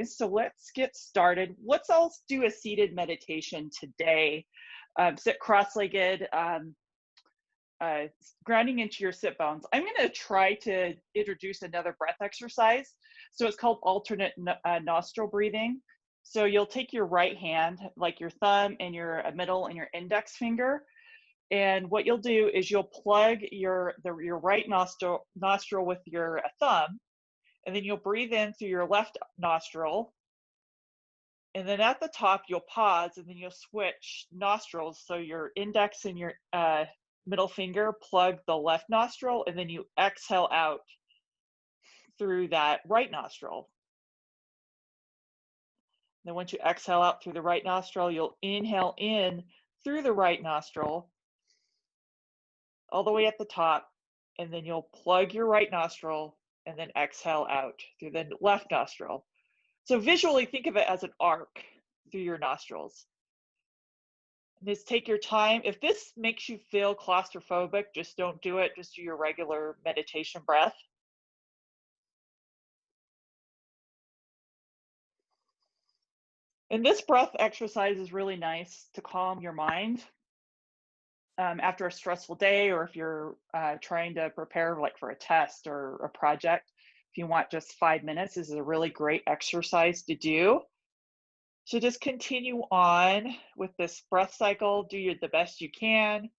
So let's get started. Let's all do a seated meditation today. Sit cross-legged, grounding into your sit bones. I'm going to try to introduce another breath exercise. So it's called alternate nostril breathing. So you'll take your right hand, like your thumb and your middle and your index finger. And what you'll do is you'll plug your right nostril with your thumb, and then you'll breathe in through your left nostril. And then at the top, you'll pause, and then you'll switch nostrils. So your index and your middle finger plug the left nostril, and then you exhale out through that right nostril. Then once you exhale out through the right nostril, you'll inhale in through the right nostril, all the way at the top, and then you'll plug your right nostril and then exhale out through the left nostril. So visually think of it as an arc through your nostrils. Just take your time. If this makes you feel claustrophobic, just don't do it. Just do your regular meditation breath. And this breath exercise is really nice to calm your mind after a stressful day, or if you're trying to prepare like for a test or a project. If you want just 5 minutes, this is a really great exercise to do. So just continue on with this breath cycle. Do the best you can.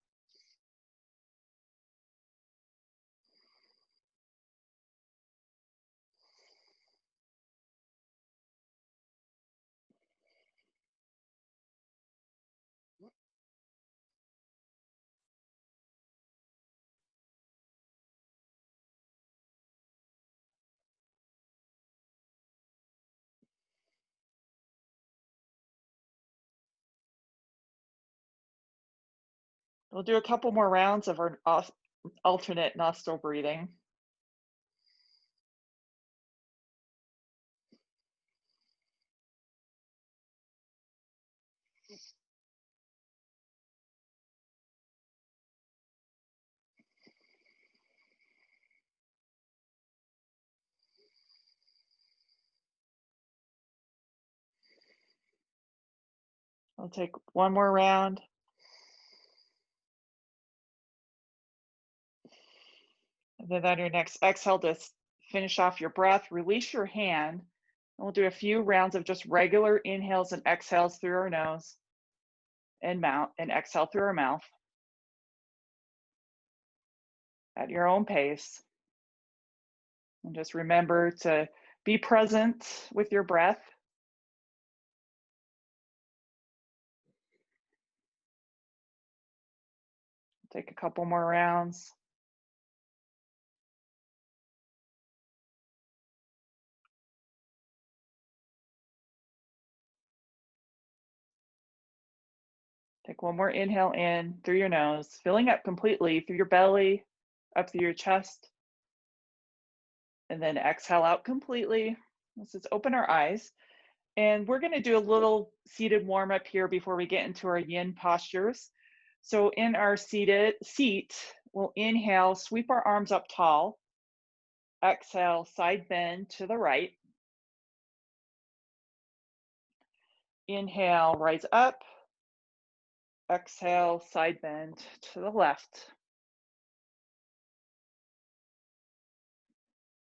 We'll do a couple more rounds of our alternate nostril breathing. I'll take one more round. And then on your next exhale, just finish off your breath, release your hand. And we'll do a few rounds of just regular inhales and exhales through our nose and mouth, and exhale through our mouth at your own pace. And just remember to be present with your breath. Take a couple more rounds. Take one more inhale in through your nose, filling up completely through your belly, up through your chest. And then exhale out completely. Let's just open our eyes. And we're going to do a little seated warm up here before we get into our yin postures. So in our seated seat, we'll inhale, sweep our arms up tall. Exhale, side bend to the right. Inhale, rise up. Exhale, side bend to the left.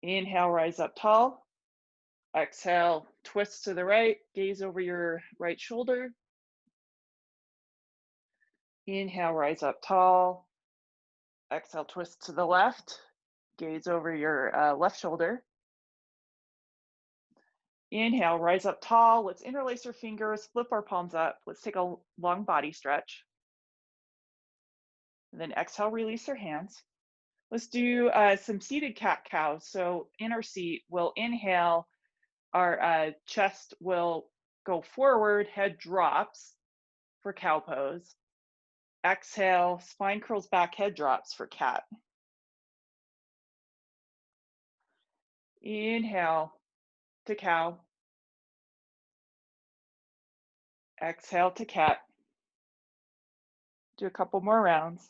Inhale, rise up tall. Exhale, twist to the right, gaze over your right shoulder. Inhale, rise up tall. Exhale, twist to the left, gaze over your left shoulder. Inhale, rise up tall. Let's interlace our fingers, flip our palms up. Let's take a long body stretch. And then exhale, release our hands. Let's do some seated cat-cow. So in our seat, we'll inhale, our chest will go forward, head drops for cow pose. Exhale, spine curls back, head drops for cat. Inhale to cow. Exhale to cat. Do a couple more rounds.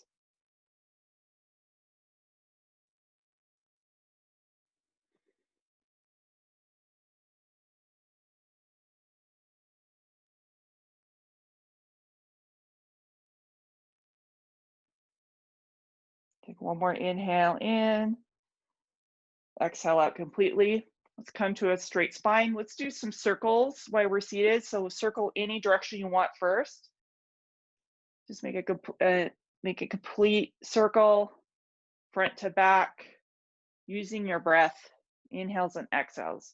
One more inhale in, exhale out completely. Let's come to a straight spine. Let's do some circles while we're seated. So circle any direction you want first. Just make a complete circle, front to back, using your breath, inhales and exhales.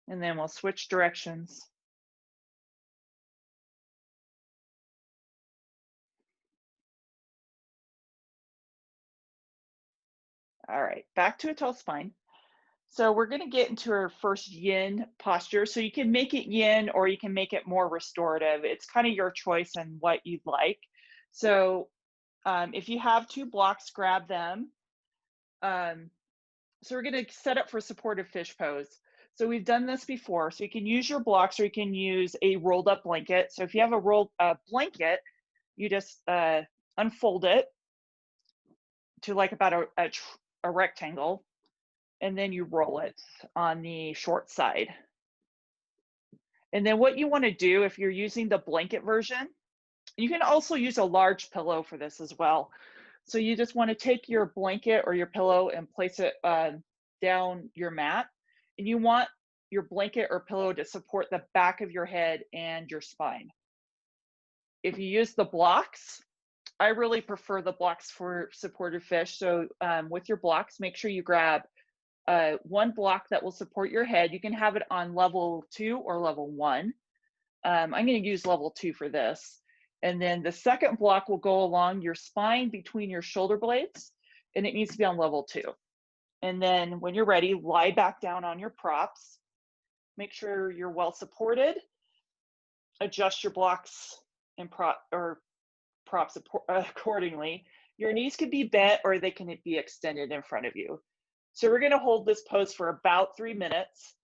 And then we'll switch directions. All right, back to a tall spine. So we're going to get into our first yin posture. So you can make it yin or you can make it more restorative. It's kind of your choice and what you'd like. So if you have two blocks, grab them. So we're going to set up for supportive fish pose. So we've done this before. So you can use your blocks or you can use a rolled up blanket. So if you have a rolled blanket, you just unfold it to like about a rectangle, and then you roll it on the short side. And then what you want to do if you're using the blanket version, you can also use a large pillow for this as well. So you just want to take your blanket or your pillow and place it down your mat. And you want your blanket or pillow to support the back of your head and your spine. If you use the blocks, I really prefer the blocks for supported fish. So with your blocks, make sure you grab one block that will support your head. You can have it on level 2 or level 1. I'm going to use level 2 for this. And then the second block will go along your spine between your shoulder blades, and it needs to be on level 2. And then when you're ready, lie back down on your props. Make sure you're well supported. Adjust your blocks and props accordingly. Your knees can be bent or they can be extended in front of you. So we're going to hold this pose for about 3 minutes,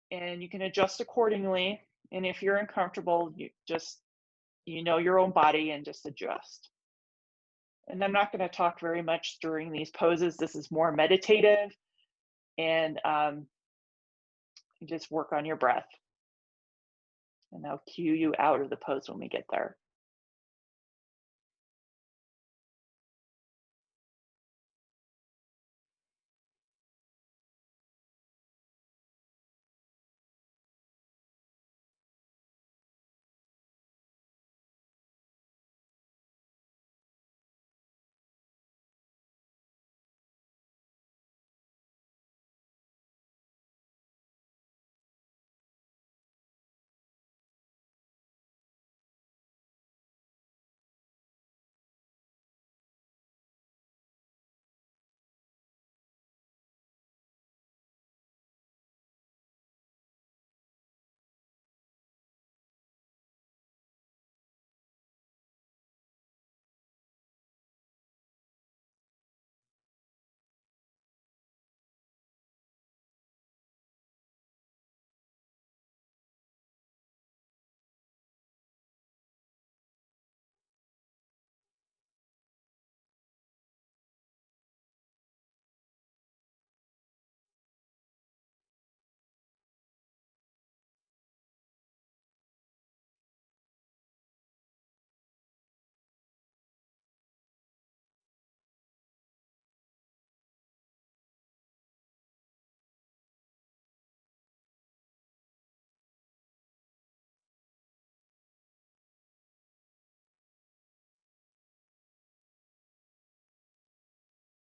and you can adjust accordingly. And if you're uncomfortable, you know your own body and just adjust. And I'm not going to talk very much during these poses. This is more meditative, and you just work on your breath. And I'll cue you out of the pose when we get there.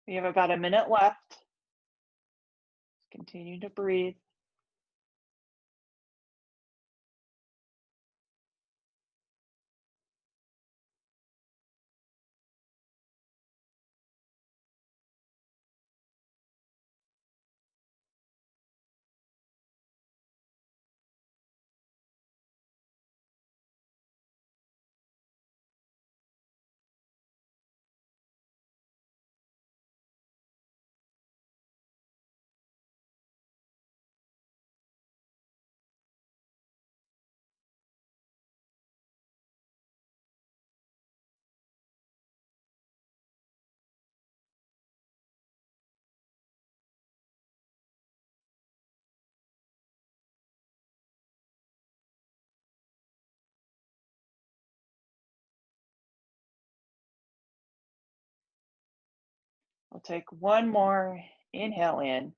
We have about a minute left. Continue to breathe. We'll take one more inhale in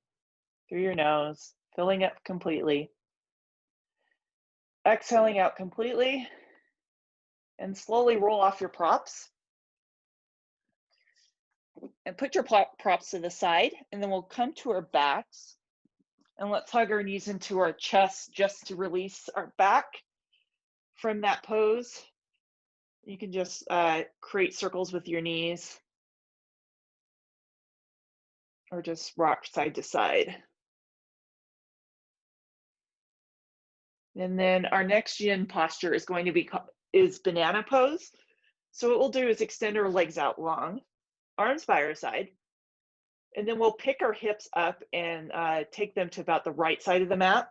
through your nose, filling up completely. Exhaling out completely, and slowly roll off your props. And put your props to the side, and then we'll come to our backs. And let's hug our knees into our chest just to release our back from that pose. You can just create circles with your knees or just rock side to side. And then our next yin posture is going to be banana pose. So what we'll do is extend our legs out long, arms by our side, and then we'll pick our hips up and take them to about the right side of the mat.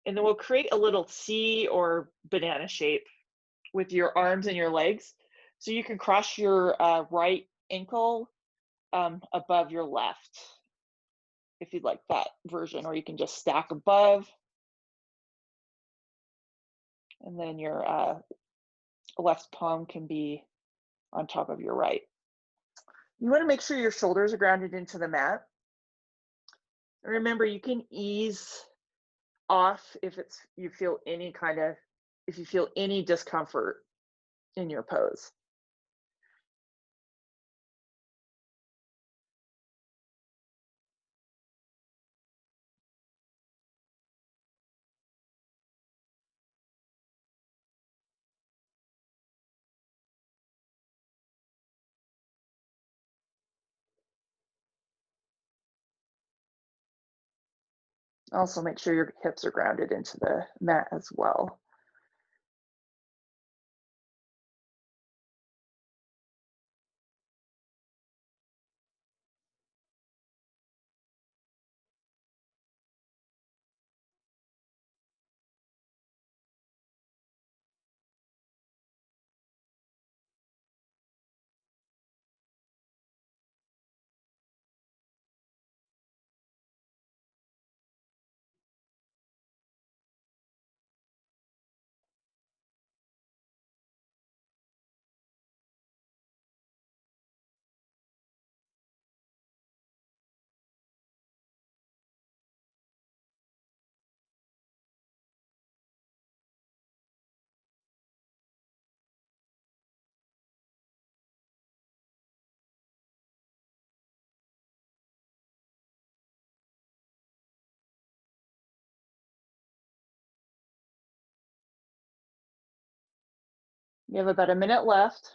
And then we'll create a little C or banana shape with your arms and your legs. So you can cross your right ankle above your left, if you'd like that version, or you can just stack above. And then your left palm can be on top of your right. You want to make sure your shoulders are grounded into the mat. Remember, you can ease off if you feel any discomfort in your pose. Also, make sure your hips are grounded into the mat as well. You have about a minute left.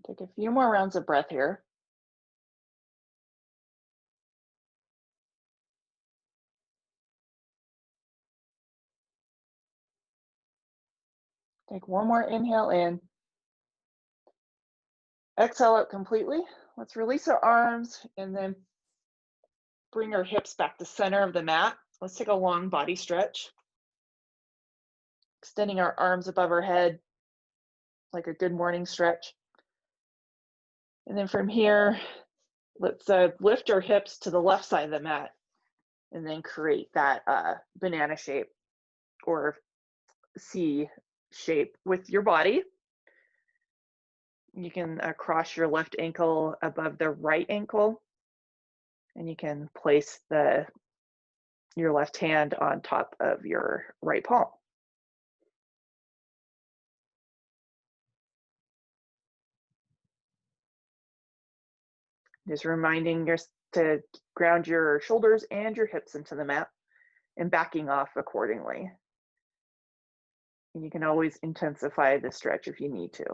Take a few more rounds of breath here. Take one more inhale in. Exhale out completely. Let's release our arms and then bring our hips back to center of the mat. Let's take a long body stretch. Extending our arms above our head like a good morning stretch. And then from here, let's lift our hips to the left side of the mat and then create that banana shape or C shape with your body. You can cross your left ankle above the right ankle, and you can place your left hand on top of your right palm. Just reminding yourself to ground your shoulders and your hips into the mat and backing off accordingly. And you can always intensify the stretch if you need to.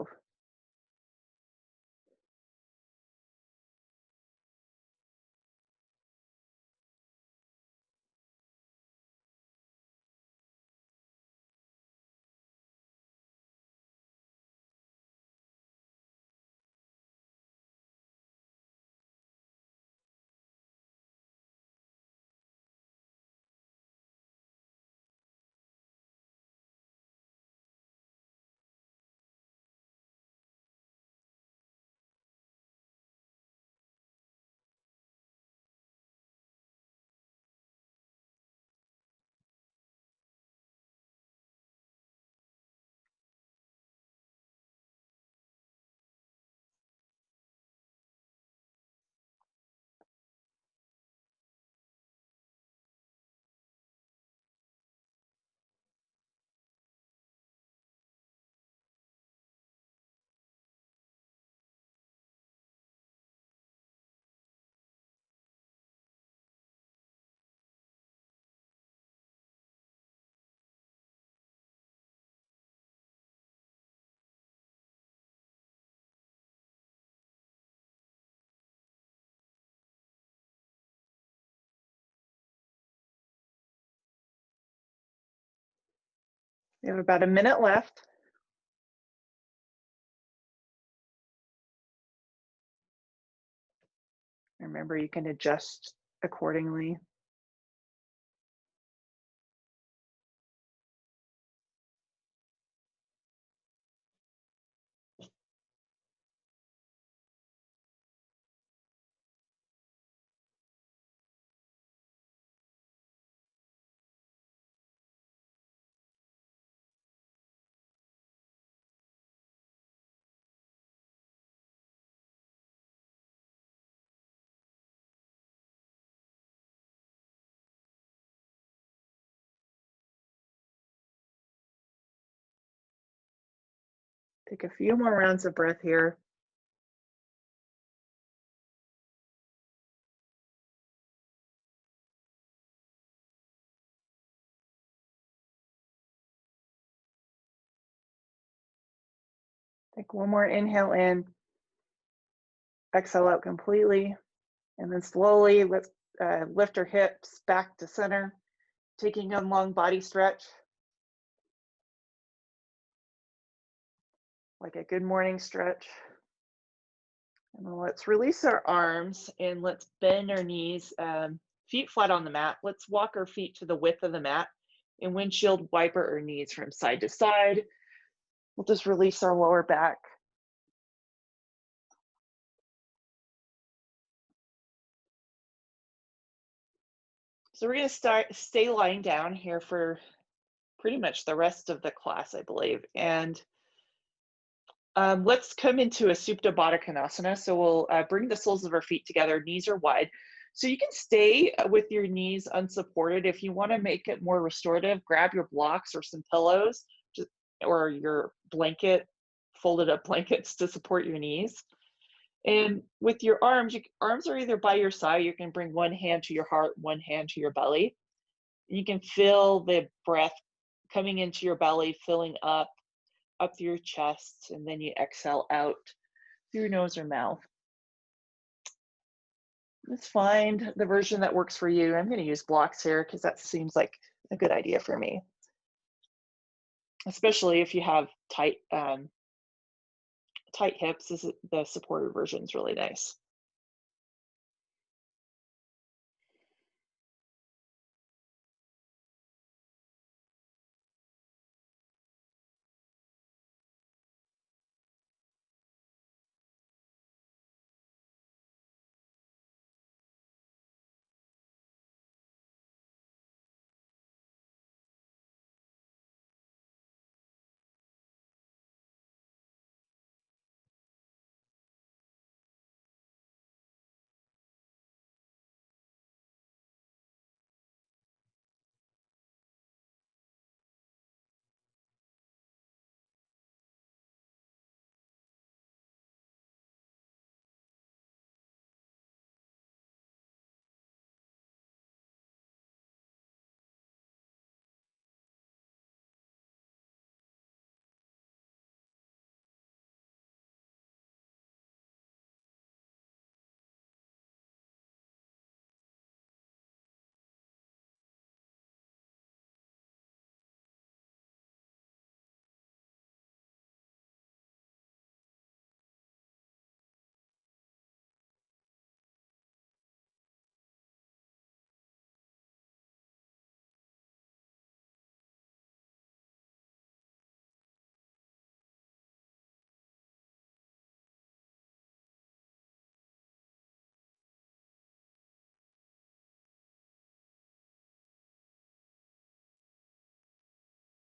We have about a minute left. Remember, you can adjust accordingly. Take a few more rounds of breath here. Take one more inhale in, exhale out completely, and then slowly let's lift our hips back to center, taking a long body stretch, like a good morning stretch. And then let's release our arms and let's bend our knees, feet flat on the mat. Let's walk our feet to the width of the mat and windshield wiper our knees from side to side. We'll just release our lower back. So we're going to stay lying down here for pretty much the rest of the class, I believe. And let's come into a Supta Baddha Konasana. So we'll bring the soles of our feet together, knees are wide. So you can stay with your knees unsupported. If you want to make it more restorative, grab your blocks or some pillows or your blanket, folded up blankets to support your knees. And with your arms, arms are either by your side. You can bring one hand to your heart, one hand to your belly. You can feel the breath coming into your belly, filling up through your chest, and then you exhale out through your nose or mouth. Let's find the version that works for you. I'm going to use blocks here because that seems like a good idea for me, especially if you have tight hips. The supported version is really nice.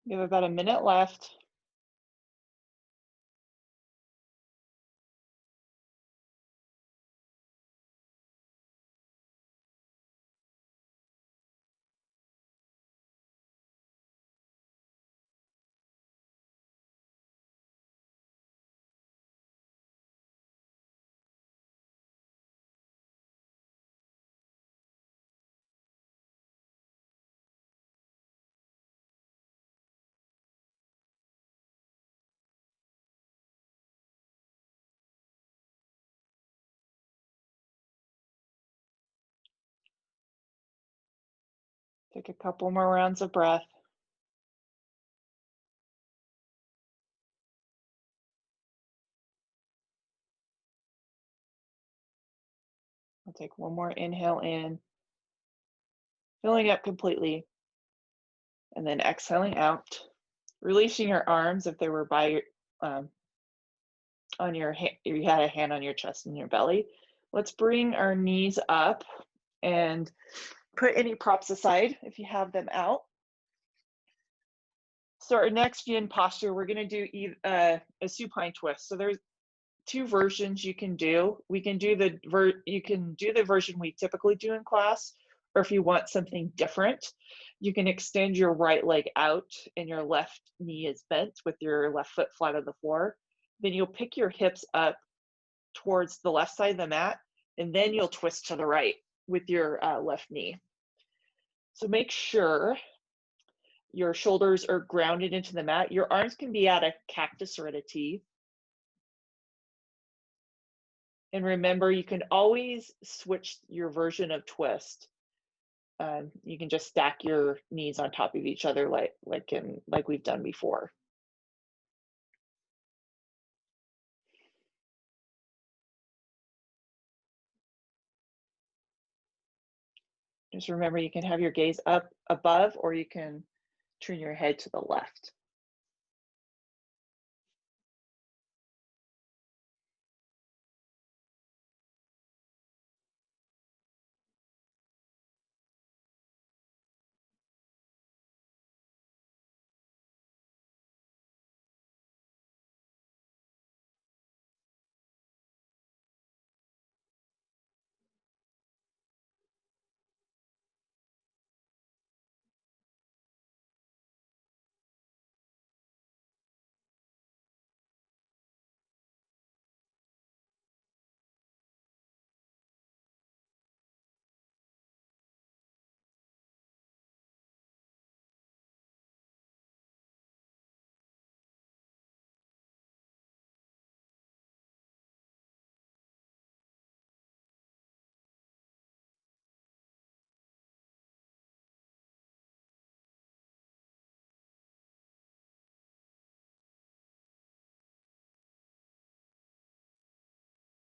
We have about a minute left. Take a couple more rounds of breath. I'll take one more inhale in, filling up completely, and then exhaling out, releasing your arms if they were by your, on your hand, you had a hand on your chest and your belly. Let's bring our knees up and put any props aside if you have them out. So our next yin posture, we're going to do a supine twist. So there's two versions you can do. We can do you can do the version we typically do in class, or if you want something different, you can extend your right leg out and your left knee is bent with your left foot flat on the floor. Then you'll pick your hips up towards the left side of the mat, and then you'll twist to the right with your left knee. So make sure your shoulders are grounded into the mat. Your arms can be at a cactus or at a T. And remember, you can always switch your version of twist. You can just stack your knees on top of each other like we've done before. Just remember, you can have your gaze up above, or you can turn your head to the left.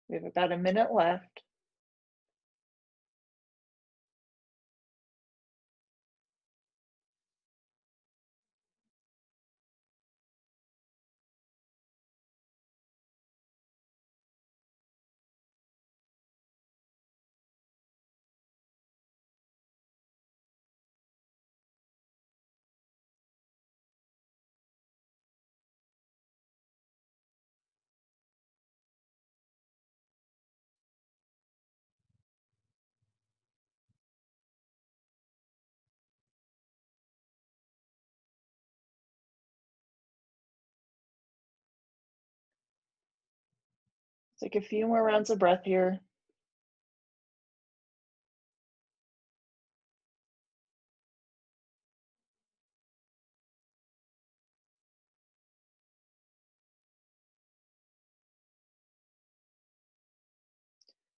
We have about a minute left. Take a few more rounds of breath here.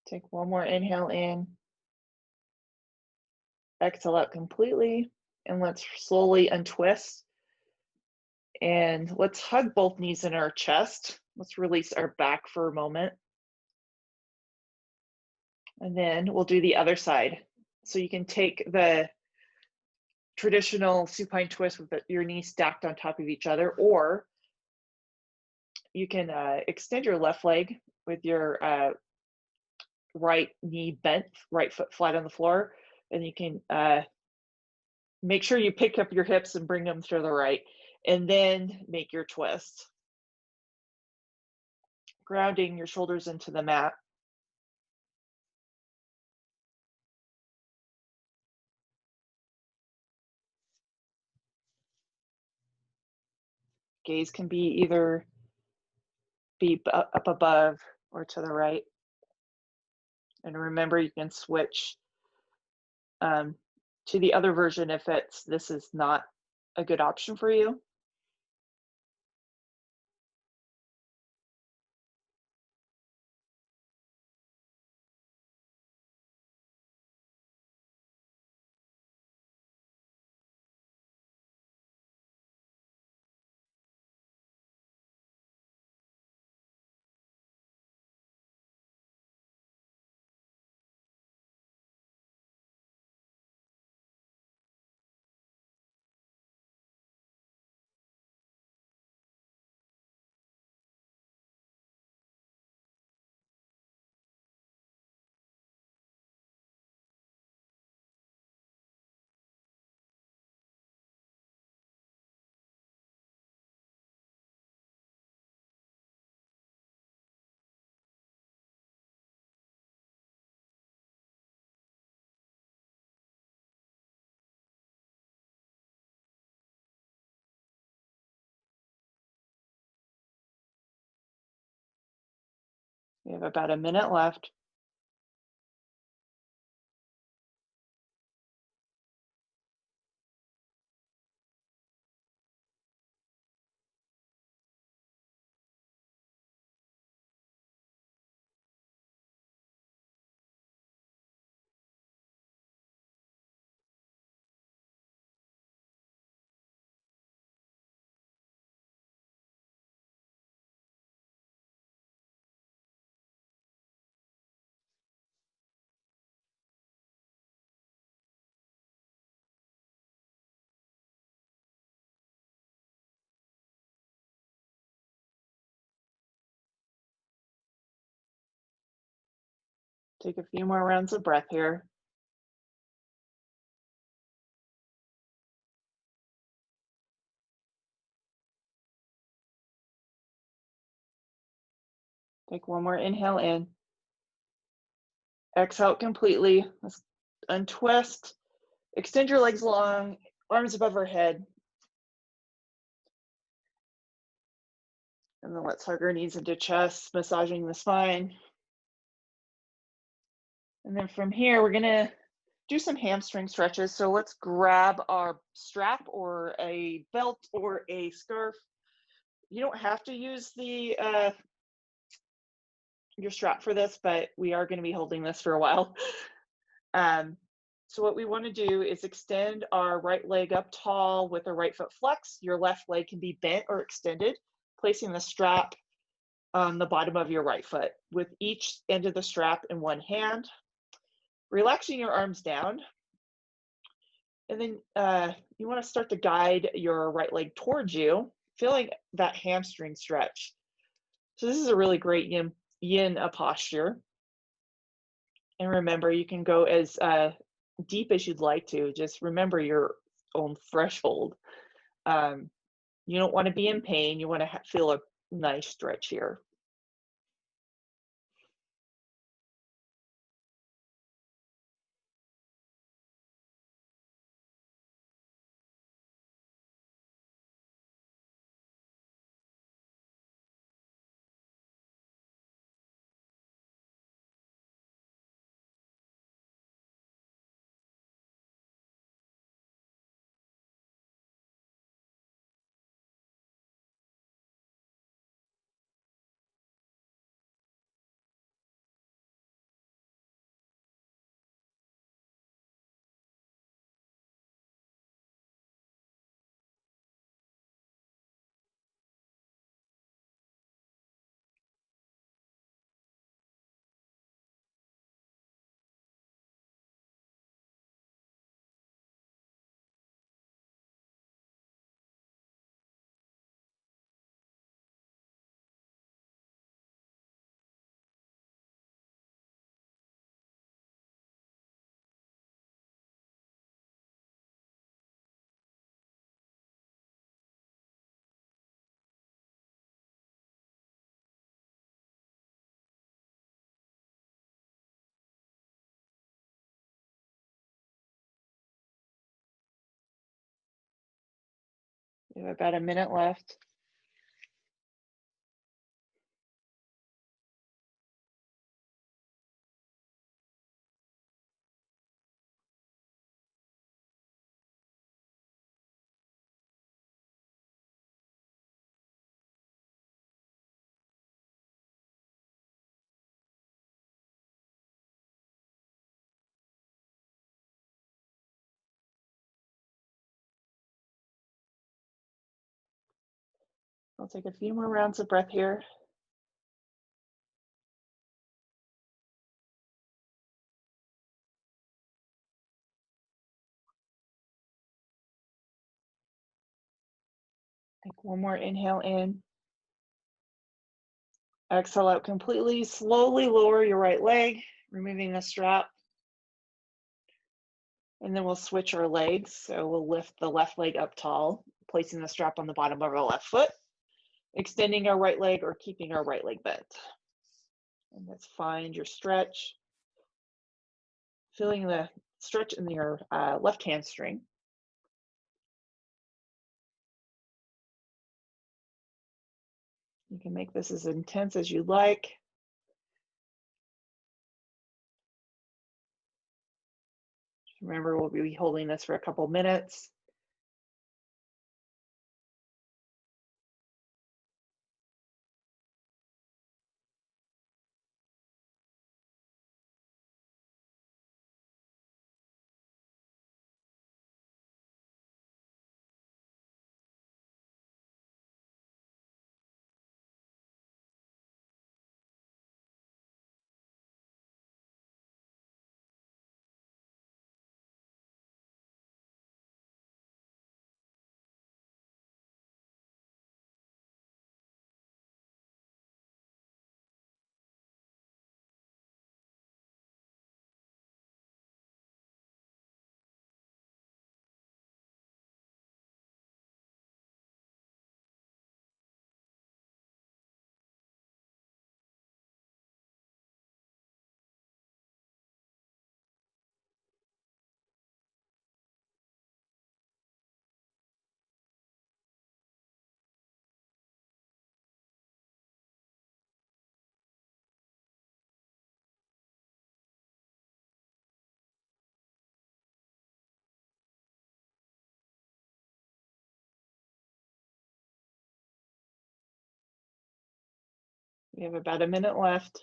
Take one more inhale in. Exhale out completely. And let's slowly untwist. And let's hug both knees in our chest. Let's release our back for a moment. And then we'll do the other side. So you can take the traditional supine twist with your knees stacked on top of each other, or you can extend your left leg with your right knee bent, right foot flat on the floor, and you can make sure you pick up your hips and bring them to the right, and then make your twist. Grounding your shoulders into the mat. Gaze can be either up above or to the right. And remember, you can switch to the other version if this is not a good option for you. We have about a minute left. Take a few more rounds of breath here. Take one more inhale in. Exhale completely. Let's untwist. Extend your legs long, arms above our head. And then let's hug our knees into chest, massaging the spine. And then from here, we're gonna do some hamstring stretches. So let's grab our strap or a belt or a scarf. You don't have to use your strap for this, but we are gonna be holding this for a while. So what we want to do is extend our right leg up tall with the right foot flex. Your left leg can be bent or extended, placing the strap on the bottom of your right foot with each end of the strap in one hand, relaxing your arms down. And then you want to start to guide your right leg towards you, feeling that hamstring stretch. So this is a really great yin posture. And remember, you can go as deep as you'd like to. Just remember your own threshold. You don't want to be in pain. You want to feel a nice stretch here. We have about a minute left. I'll take a few more rounds of breath here. Take one more inhale in. Exhale out completely. Slowly lower your right leg, removing the strap. And then we'll switch our legs. So we'll lift the left leg up tall, placing the strap on the bottom of our left foot, extending our right leg or keeping our right leg bent. And let's find your stretch. Feeling the stretch in your left hamstring. You can make this as intense as you like. Remember, we'll be holding this for a couple minutes. We have about a minute left.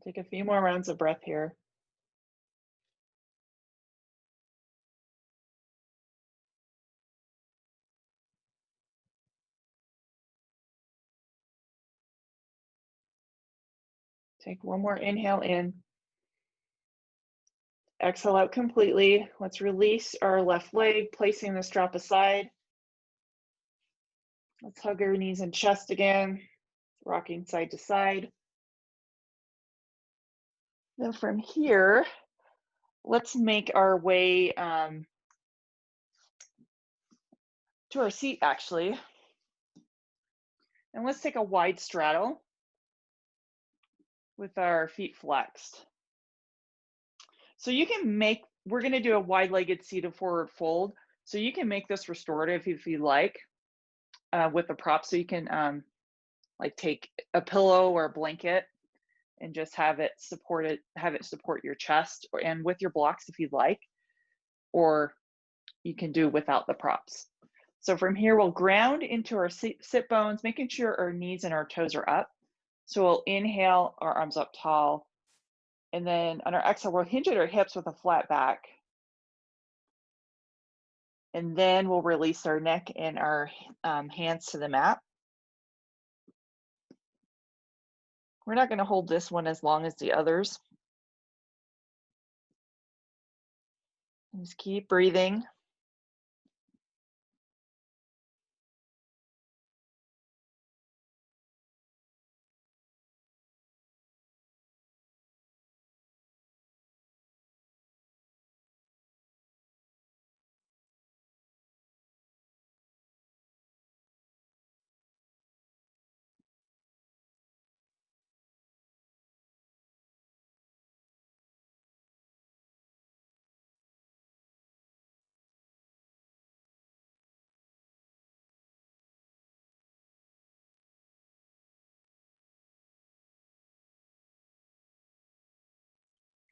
Take a few more rounds of breath here. Take one more inhale in. Exhale out completely. Let's release our left leg, placing the strap aside. Let's hug our knees and chest again, rocking side to side. Then from here, let's make our way to our seat actually. And let's take a wide straddle with our feet flexed. So you can make, we're gonna do a wide-legged seated forward fold. So you can make this restorative if you like with the prop. So you can like take a pillow or a blanket and just have it support your chest and with your blocks if you'd like, or you can do without the props. So from here, we'll ground into our sit bones, making sure our knees and our toes are up. So we'll inhale, our arms up tall. And then on our exhale, we'll hinge at our hips with a flat back. And then we'll release our neck and our hands to the mat. We're not going to hold this one as long as the others. Just keep breathing.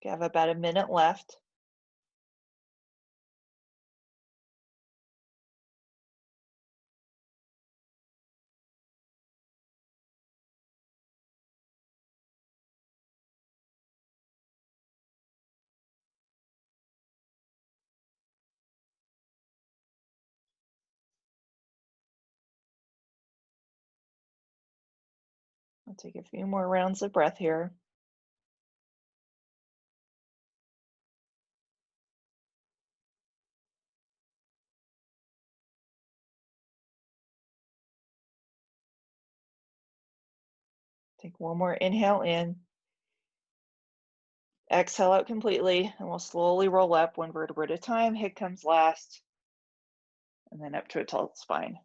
We have about a minute left. I'll take a few more rounds of breath here. Take one more inhale in. Exhale out completely, and we'll slowly roll up one vertebra at a time. Head comes last, and then up to a tall spine.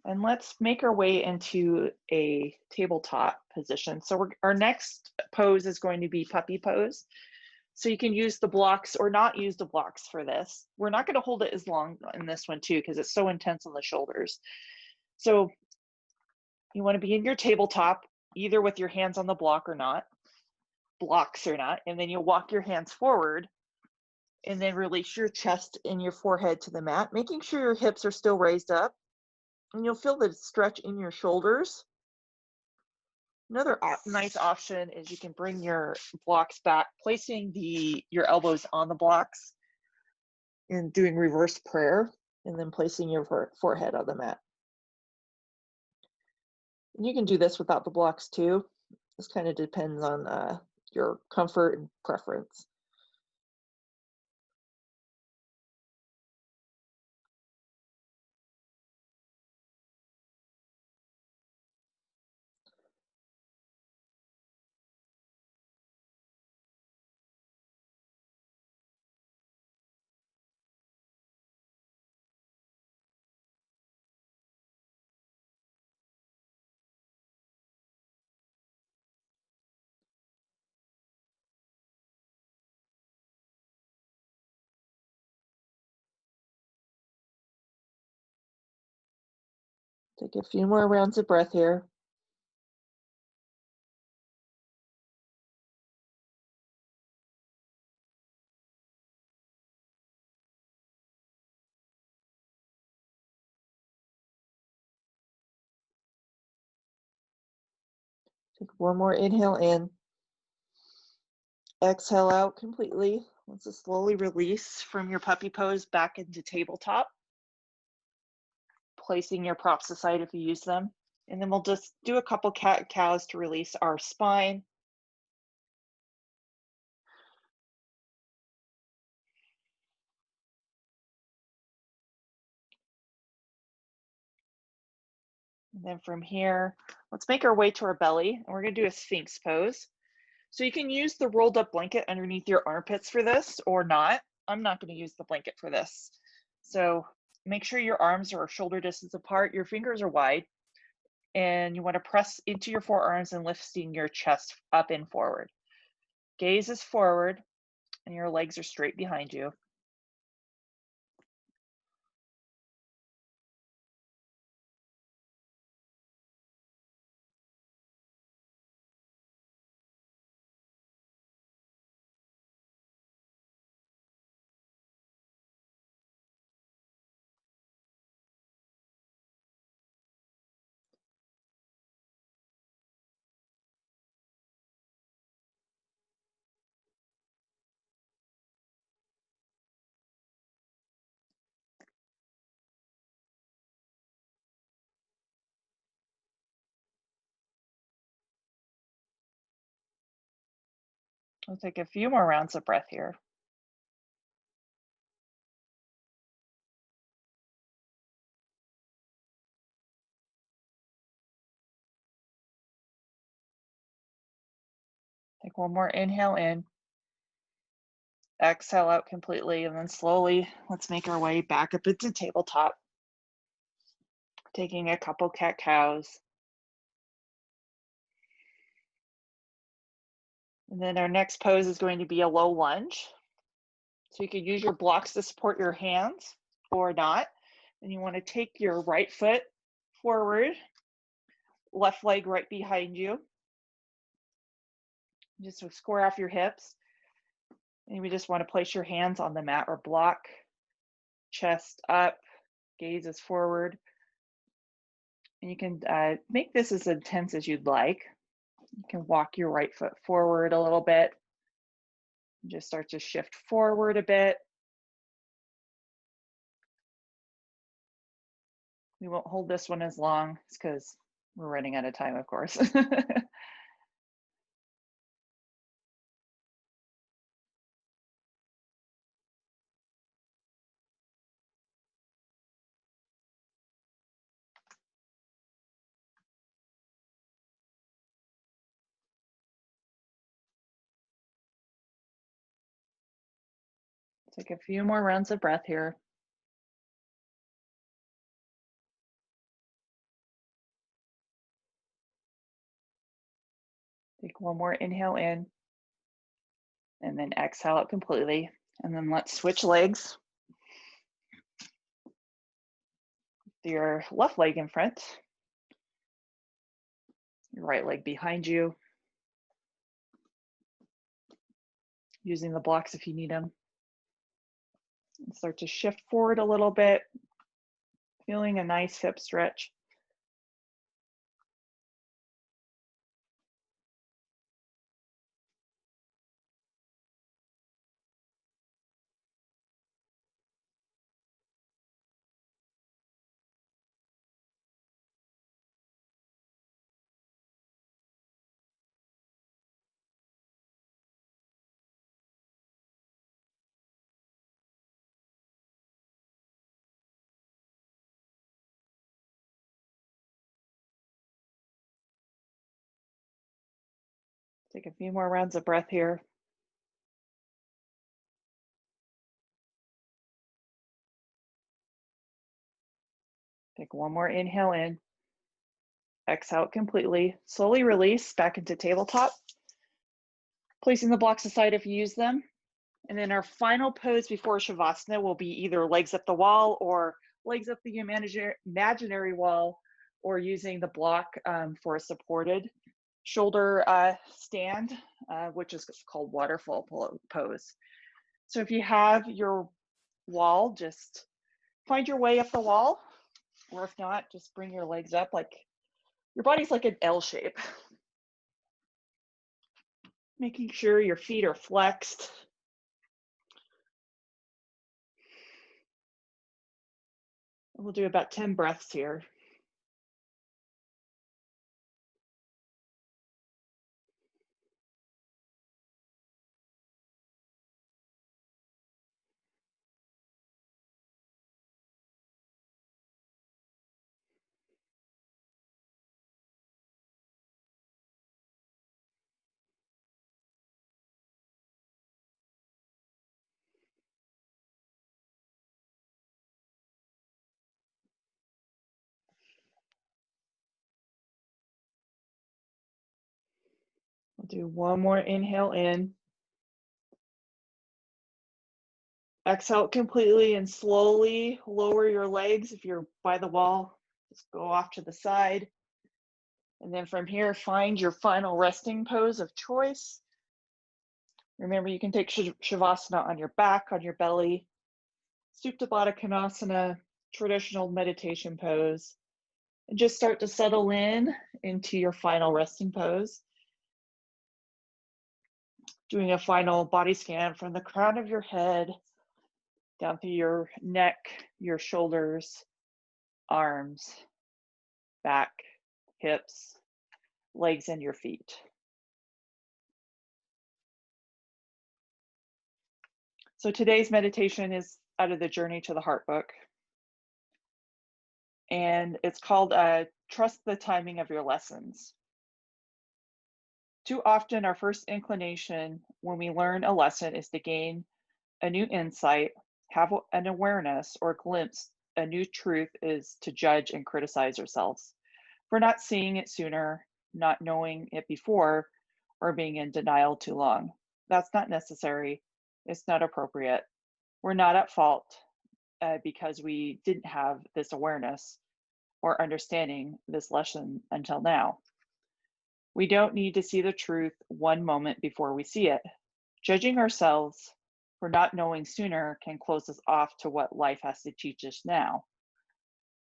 And let's make our way into a tabletop position. So our next pose is going to be puppy pose. So you can use the blocks or not use the blocks for this. We're not going to hold it as long in this one too, because it's so intense on the shoulders. So you want to be in your tabletop, either with your hands on the blocks or not, and then you'll walk your hands forward and then release your chest and your forehead to the mat, making sure your hips are still raised up, and you'll feel the stretch in your shoulders. Another nice option is you can bring your blocks back, placing your elbows on the blocks and doing reverse prayer, and then placing your forehead on the mat. And you can do this without the blocks too. This kind of depends on your comfort and preference. Take a few more rounds of breath here. Take one more inhale in. Exhale out completely. Let's just slowly release from your puppy pose back into tabletop, placing your props aside if you use them. And then we'll just do a couple cat-cows to release our spine. And then from here, let's make our way to our belly. And we're gonna do a Sphinx pose. So you can use the rolled up blanket underneath your armpits for this or not. I'm not gonna use the blanket for this. So make sure your arms are shoulder distance apart, your fingers are wide, and you wanna press into your forearms and lifting your chest up and forward. Gaze is forward and your legs are straight behind you. We'll take a few more rounds of breath here. Take one more inhale in. Exhale out completely, and then slowly, let's make our way back up into tabletop. Taking a couple cat-cows. And then our next pose is going to be a low lunge. So you can use your blocks to support your hands or not. And you want to take your right foot forward, left leg right behind you. Just to square off your hips. And we just want to place your hands on the mat or block, chest up, gaze is forward. And you can make this as intense as you'd like. You can walk your right foot forward a little bit. Just start to shift forward a bit. We won't hold this one as long because we're running out of time, of course. Take a few more rounds of breath here. Take one more inhale in, and then exhale out completely. And then let's switch legs. Your left leg in front, your right leg behind you, using the blocks if you need them. And start to shift forward a little bit, feeling a nice hip stretch. Take a few more rounds of breath here. Take one more inhale in. Exhale completely. Slowly release back into tabletop. Placing the blocks aside if you use them. And then our final pose before Shavasana will be either legs up the wall or legs up the imaginary wall, or using the block for a supported shoulder stand, which is called waterfall pose. So if you have your wall, just find your way up the wall, or if not, just bring your legs up like your body's like an L shape. Making sure your feet are flexed. We'll do about 10 breaths here. We'll do one more inhale in. Exhale completely and slowly lower your legs. If you're by the wall, just go off to the side. And then from here, find your final resting pose of choice. Remember, you can take Shavasana on your back, on your belly, Supta Baddha Konasana, traditional meditation pose. And just start to settle in into your final resting pose. Doing a final body scan from the crown of your head down through your neck, your shoulders, arms, back, hips, legs, and your feet. So today's meditation is out of the Journey to the Heart book. And it's called Trust the Timing of Your Lessons. Too often, our first inclination when we learn a lesson is to gain a new insight, have an awareness or glimpse a new truth, is to judge and criticize ourselves for not seeing it sooner, not knowing it before, or being in denial too long. That's not necessary. It's not appropriate. We're not at fault because we didn't have this awareness or understanding this lesson until now. We don't need to see the truth one moment before we see it. Judging ourselves for not knowing sooner can close us off to what life has to teach us now.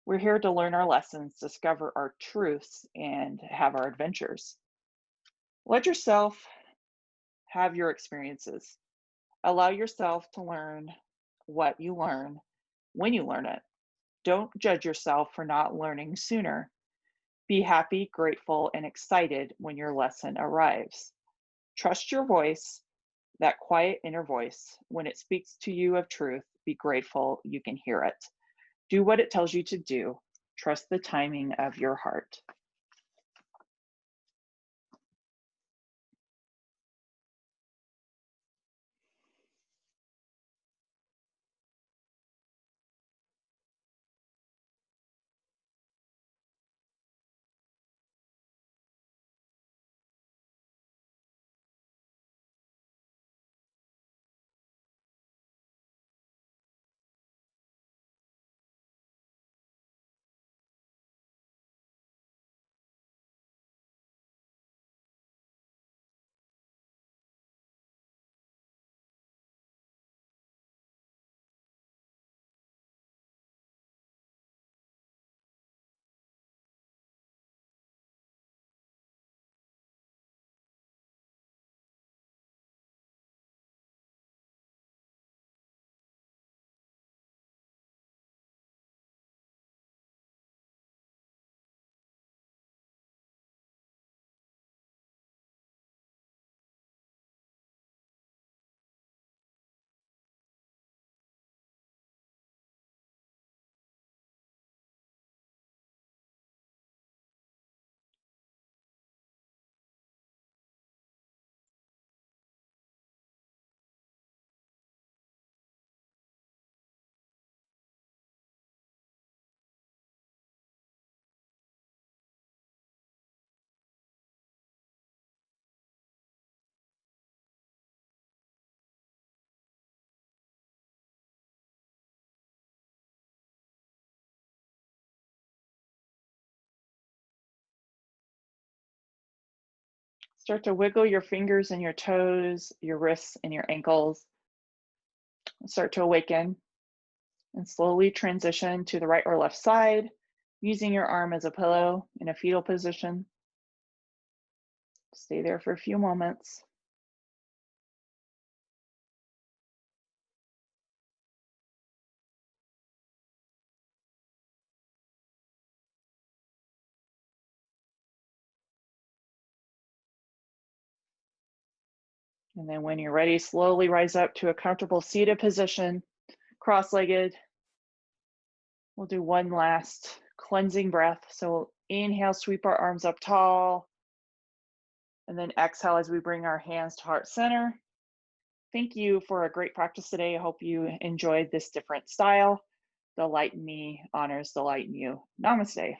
We're here to learn our lessons, discover our truths, and have our adventures. Let yourself have your experiences. Allow yourself to learn what you learn when you learn it. Don't judge yourself for not learning sooner. Be happy, grateful, and excited when your lesson arrives. Trust your voice, that quiet inner voice. When it speaks to you of truth, be grateful you can hear it. Do what it tells you to do. Trust the timing of your heart. Start to wiggle your fingers and your toes, your wrists and your ankles. Start to awaken and slowly transition to the right or left side, using your arm as a pillow in a fetal position. Stay there for a few moments. And then when you're ready, slowly rise up to a comfortable seated position, cross-legged. We'll do one last cleansing breath. So we'll inhale, sweep our arms up tall, and then exhale as we bring our hands to heart center. Thank you for a great practice today. I hope you enjoyed this different style. The light in me honors the light in you. Namaste.